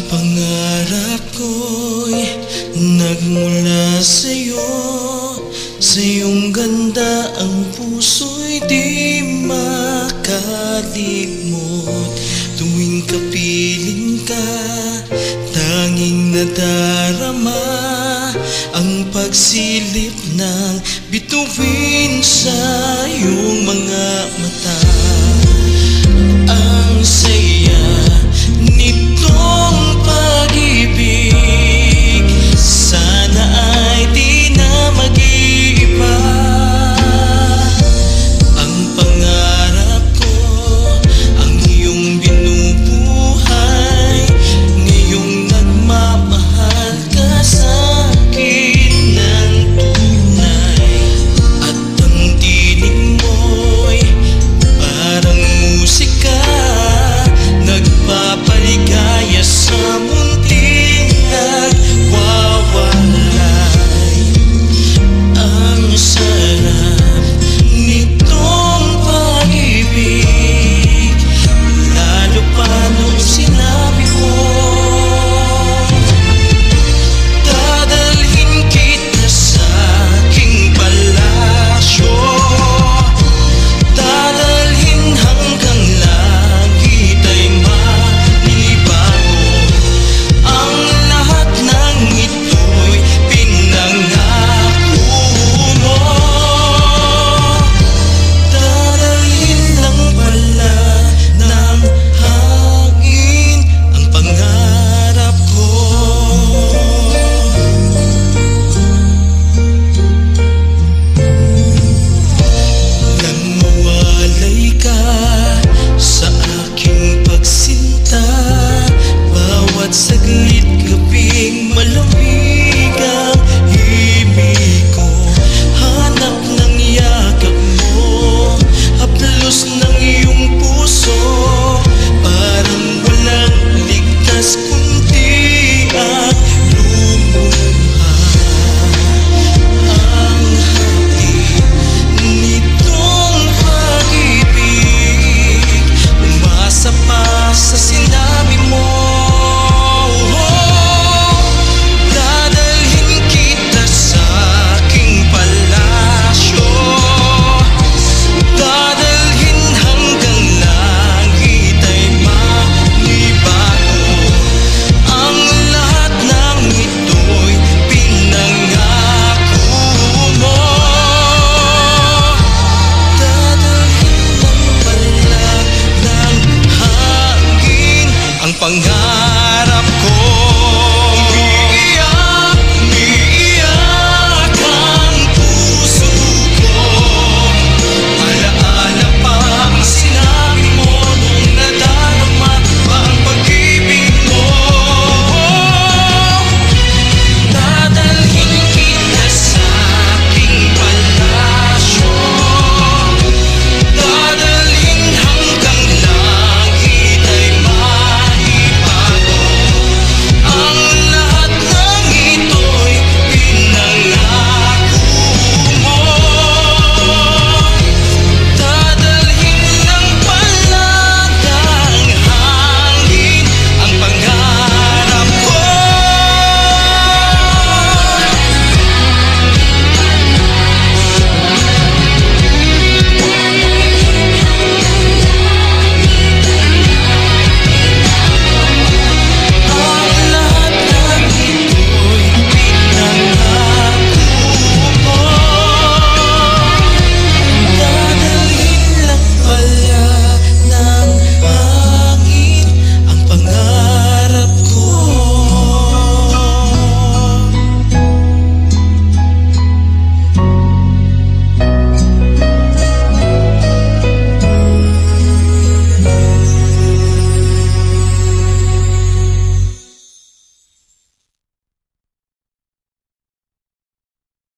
pangarap ko'y nagmula sa'yo. Sa iyong ganda ang puso'y di makalimot. Tuwing kapiling ka, tanging nadarama ang pagsilip ng bituin sa iyong mga mata. Ang saya nitong pag-ibig, sana ay di na mag-iiba. Ang pangarap ko, ang iyong binubuhay, ngayong nagmamahal ka sa'kin ng tunay. At ang tinig mo'y parang musika, nagpapaligaya sa munting nagwawalay. Ang sarap nitong pag-ibig, lalo pa nung sinabi ko, dadalhin kita sa aking palasyo, dadalhin hanggang langit ay manibago. Ang lahat ng ito'y pinangako mo, dadalhin lang pala ng hangin ang pangarap ko. Nang mawalay ka sa aking pagsinta, bawat saglit gabing malamig ang ibig ko. Hanap ng yakap mo, haplos ng iyong puso, parang walang ligtas.